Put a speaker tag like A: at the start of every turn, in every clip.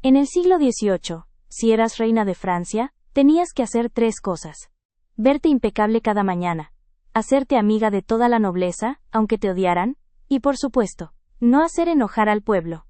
A: En el siglo XVIII, si eras reina de Francia, tenías que hacer 3 cosas. Verte impecable cada mañana, hacerte amiga de toda la nobleza, aunque te odiaran, y por supuesto, no hacer enojar al pueblo.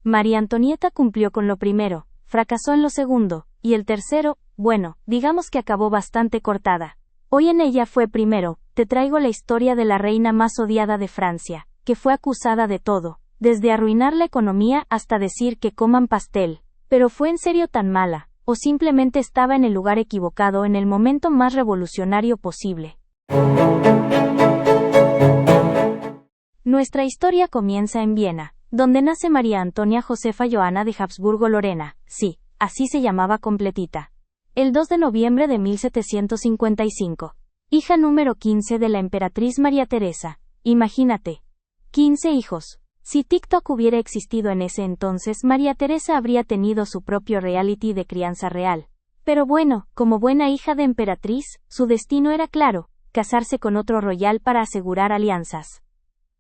A: María Antonieta cumplió con lo primero, fracasó en lo segundo, y el tercero, bueno, digamos que acabó bastante cortada. Hoy en Ella fue primero, te traigo la historia de la reina más odiada de Francia, que fue acusada de todo, desde arruinar la economía hasta decir que coman pastel. Pero ¿fue en serio tan mala, o simplemente estaba en el lugar equivocado en el momento más revolucionario posible? Nuestra historia comienza en Viena, donde nace María Antonia Josefa Johanna de Habsburgo-Lorena, sí, así se llamaba completita. El 2 de noviembre de 1755. Hija número 15 de la emperatriz María Teresa. Imagínate. 15 hijos. Si TikTok hubiera existido en ese entonces, María Teresa habría tenido su propio reality de crianza real. Pero bueno, como buena hija de emperatriz, su destino era claro, casarse con otro royal para asegurar alianzas.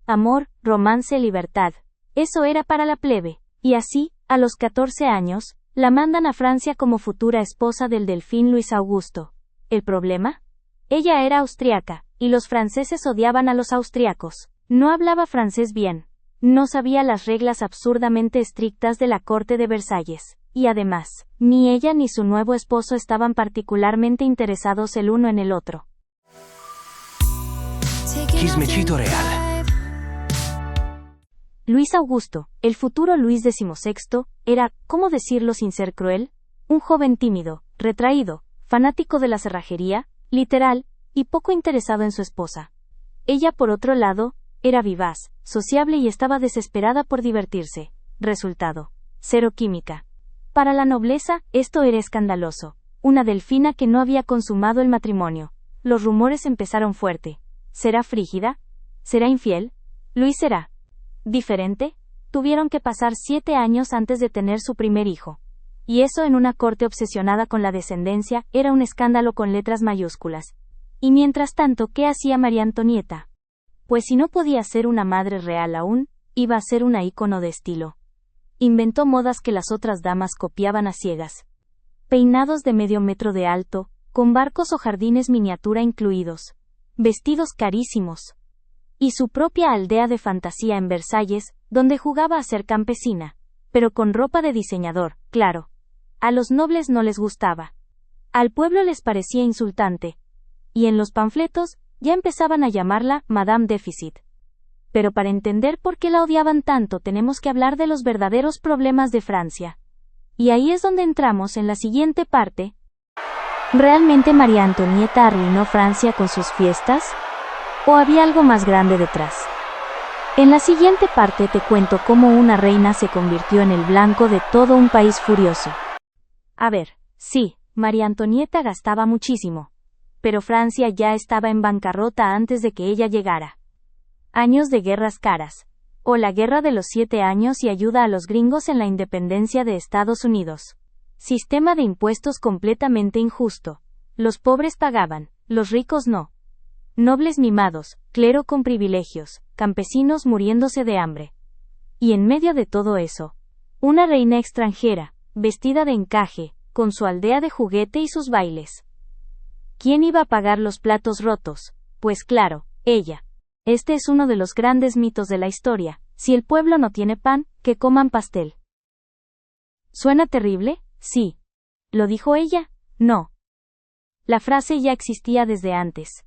A: Amor, romance, libertad. Eso era para la plebe. Y así, a los 14 años, la mandan a Francia como futura esposa del delfín Luis Augusto. ¿El problema? Ella era austriaca, y los franceses odiaban a los austriacos. No hablaba francés bien. No sabía las reglas absurdamente estrictas de la corte de Versalles, y además, ni ella ni su nuevo esposo estaban particularmente interesados el uno en el otro.
B: Chismecito real.
A: Luis Augusto, el futuro Luis XVI, era, ¿cómo decirlo sin ser cruel? Un joven tímido, retraído, fanático de la cerrajería, literal, y poco interesado en su esposa. Ella, por otro lado, era vivaz, sociable y estaba desesperada por divertirse. Resultado: cero química. Para la nobleza, esto era escandaloso. Una delfina que no había consumado el matrimonio. Los rumores empezaron fuerte. ¿Será frígida? ¿Será infiel? ¿Luis será diferente? Tuvieron que pasar 7 años antes de tener su primer hijo. Y eso en una corte obsesionada con la descendencia, era un escándalo con letras mayúsculas. Y mientras tanto, ¿qué hacía María Antonieta? Pues si no podía ser una madre real aún, iba a ser una ícono de estilo. Inventó modas que las otras damas copiaban a ciegas. Peinados de medio metro de alto, con barcos o jardines miniatura incluidos. Vestidos carísimos. Y su propia aldea de fantasía en Versalles, donde jugaba a ser campesina. Pero con ropa de diseñador, claro. A los nobles no les gustaba. Al pueblo les parecía insultante. Y en los panfletos, ya empezaban a llamarla Madame Déficit. Pero para entender por qué la odiaban tanto tenemos que hablar de los verdaderos problemas de Francia. Y ahí es donde entramos en la siguiente parte. ¿Realmente María Antonieta arruinó Francia con sus fiestas? ¿O había algo más grande detrás? En la siguiente parte te cuento cómo una reina se convirtió en el blanco de todo un país furioso. A ver, sí, María Antonieta gastaba muchísimo. Pero Francia ya estaba en bancarrota antes de que ella llegara. Años de guerras caras. O la Guerra de los 7 años y ayuda a los gringos en la independencia de Estados Unidos. Sistema de impuestos completamente injusto. Los pobres pagaban, los ricos no. Nobles mimados, clero con privilegios, campesinos muriéndose de hambre. Y en medio de todo eso, una reina extranjera, vestida de encaje, con su aldea de juguete y sus bailes. ¿Quién iba a pagar los platos rotos? Pues claro, ella. Este es uno de los grandes mitos de la historia. Si el pueblo no tiene pan, que coman pastel. ¿Suena terrible? Sí. ¿Lo dijo ella? No. La frase ya existía desde antes.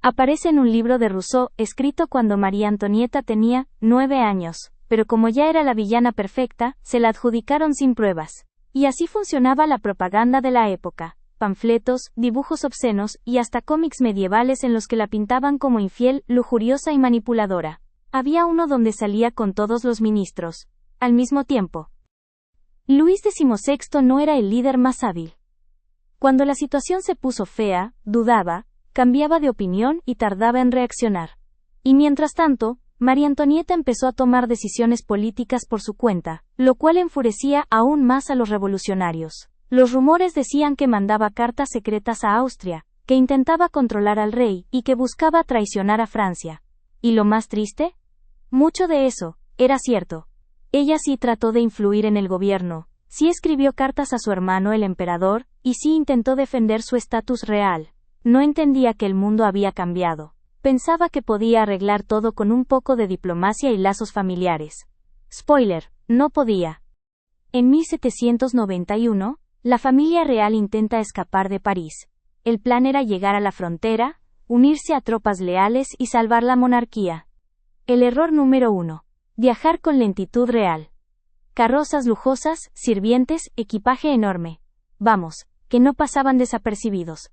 A: Aparece en un libro de Rousseau, escrito cuando María Antonieta tenía 9 años, pero como ya era la villana perfecta, se la adjudicaron sin pruebas. Y así funcionaba la propaganda de la época. Panfletos, dibujos obscenos, y hasta cómics medievales en los que la pintaban como infiel, lujuriosa y manipuladora. Había uno donde salía con todos los ministros, al mismo tiempo. Luis XVI no era el líder más hábil. Cuando la situación se puso fea, dudaba, cambiaba de opinión y tardaba en reaccionar. Y mientras tanto, María Antonieta empezó a tomar decisiones políticas por su cuenta, lo cual enfurecía aún más a los revolucionarios. Los rumores decían que mandaba cartas secretas a Austria, que intentaba controlar al rey y que buscaba traicionar a Francia. ¿Y lo más triste? Mucho de eso era cierto. Ella sí trató de influir en el gobierno, Sí escribió cartas a su hermano el emperador, y sí intentó defender su estatus real. No entendía que el mundo había cambiado. Pensaba que podía arreglar todo con un poco de diplomacia y lazos familiares. Spoiler, no podía. En 1791, la familia real intenta escapar de París. El plan era llegar a la frontera, unirse a tropas leales y salvar la monarquía. El error número 1. Viajar con lentitud real. Carrozas lujosas, sirvientes, equipaje enorme. Vamos, que no pasaban desapercibidos.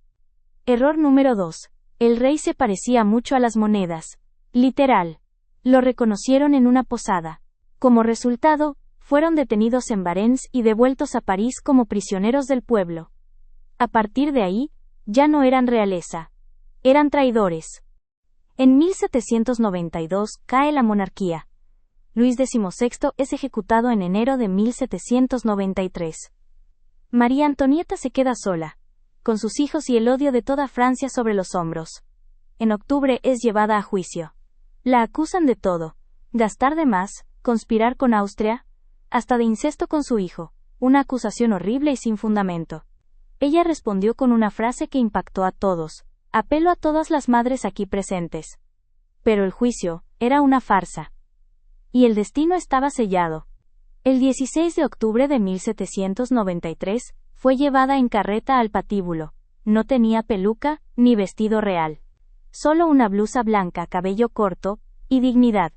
A: Error número 2. El rey se parecía mucho a las monedas. Literal. Lo reconocieron en una posada. Como resultado, fueron detenidos en Varennes y devueltos a París como prisioneros del pueblo. A partir de ahí, ya no eran realeza. Eran traidores. En 1792 cae la monarquía. Luis XVI es ejecutado en enero de 1793. María Antonieta se queda sola, con sus hijos y el odio de toda Francia sobre los hombros. En octubre es llevada a juicio. La acusan de todo: gastar de más, conspirar con Austria, hasta de incesto con su hijo, una acusación horrible y sin fundamento. Ella respondió con una frase que impactó a todos: apelo a todas las madres aquí presentes. Pero el juicio era una farsa. Y el destino estaba sellado. El 16 de octubre de 1793, fue llevada en carreta al patíbulo. No tenía peluca, ni vestido real. Solo una blusa blanca, cabello corto, y dignidad.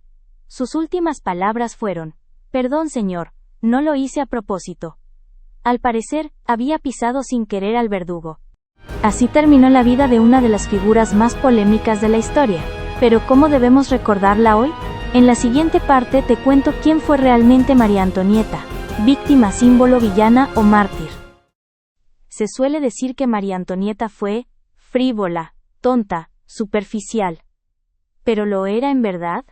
A: Sus últimas palabras fueron: perdón, señor, no lo hice a propósito. Al parecer, había pisado sin querer al verdugo. Así terminó la vida de una de las figuras más polémicas de la historia. Pero ¿cómo debemos recordarla hoy? En la siguiente parte te cuento quién fue realmente María Antonieta, víctima, símbolo, villana o mártir. Se suele decir que María Antonieta fue frívola, tonta, superficial. ¿Pero lo era en verdad?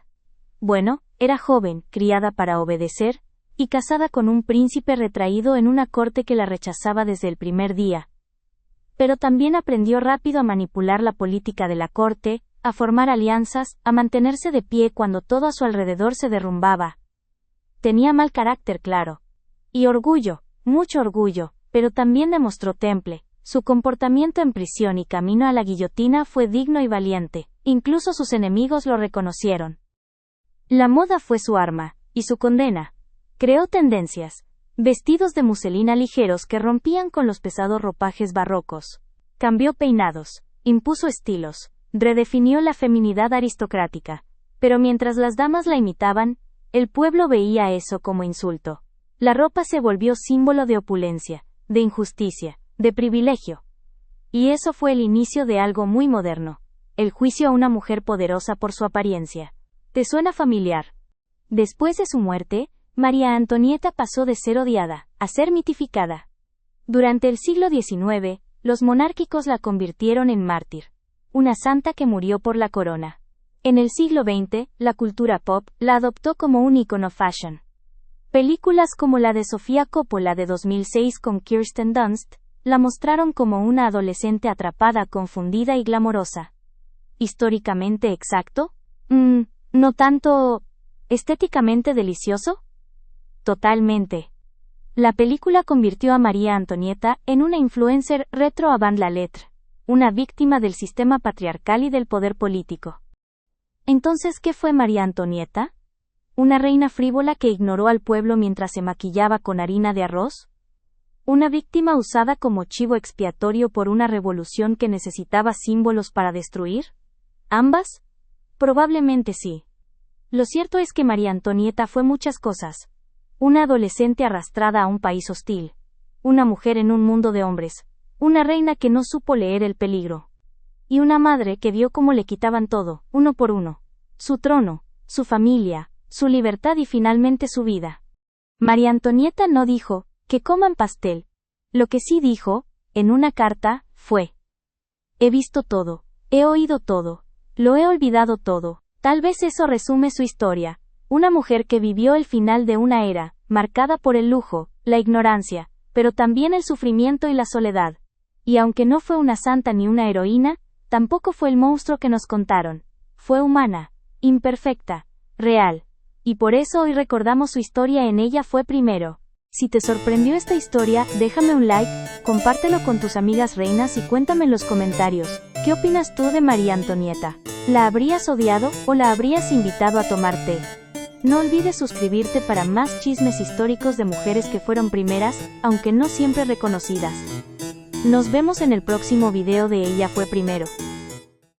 A: Bueno, era joven, criada para obedecer, y casada con un príncipe retraído en una corte que la rechazaba desde el primer día. Pero también aprendió rápido a manipular la política de la corte, a formar alianzas, a mantenerse de pie cuando todo a su alrededor se derrumbaba. Tenía mal carácter, claro. Y orgullo, mucho orgullo, pero también demostró temple. Su comportamiento en prisión y camino a la guillotina fue digno y valiente, incluso sus enemigos lo reconocieron. La moda fue su arma, y su condena. Creó tendencias, vestidos de muselina ligeros que rompían con los pesados ropajes barrocos. Cambió peinados, impuso estilos, redefinió la feminidad aristocrática. Pero mientras las damas la imitaban, el pueblo veía eso como insulto. La ropa se volvió símbolo de opulencia, de injusticia, de privilegio. Y eso fue el inicio de algo muy moderno: el juicio a una mujer poderosa por su apariencia. ¿Te suena familiar? Después de su muerte, María Antonieta pasó de ser odiada a ser mitificada. Durante el siglo XIX, los monárquicos la convirtieron en mártir, una santa que murió por la corona. En el siglo XX, la cultura pop la adoptó como un icono fashion. Películas como la de Sofía Coppola de 2006 con Kirsten Dunst la mostraron como una adolescente atrapada, confundida y glamorosa. ¿Históricamente exacto? No tanto. ¿Estéticamente delicioso? Totalmente. La película convirtió a María Antonieta en una influencer retro avant la lettre, una víctima del sistema patriarcal y del poder político. Entonces, ¿qué fue María Antonieta? ¿Una reina frívola que ignoró al pueblo mientras se maquillaba con harina de arroz? ¿Una víctima usada como chivo expiatorio por una revolución que necesitaba símbolos para destruir? ¿Ambas? Probablemente sí. Lo cierto es que María Antonieta fue muchas cosas. Una adolescente arrastrada a un país hostil. Una mujer en un mundo de hombres. Una reina que no supo leer el peligro. Y una madre que vio cómo le quitaban todo, uno por uno. Su trono, su familia, su libertad y finalmente su vida. María Antonieta no dijo, que coman pastel. Lo que sí dijo, en una carta, fue: he visto todo, he oído todo, lo he olvidado todo. Tal vez eso resume su historia. Una mujer que vivió el final de una era, marcada por el lujo, la ignorancia, pero también el sufrimiento y la soledad. Y aunque no fue una santa ni una heroína, tampoco fue el monstruo que nos contaron. Fue humana, imperfecta, real. Y por eso hoy recordamos su historia. En ella fue primero Si te sorprendió esta historia, déjame un like, compártelo con tus amigas reinas y cuéntame en los comentarios, ¿qué opinas tú de María Antonieta? ¿La habrías odiado o la habrías invitado a tomar té? No olvides suscribirte para más chismes históricos de mujeres que fueron primeras, aunque no siempre reconocidas. Nos vemos en el próximo video de Ella fue primero.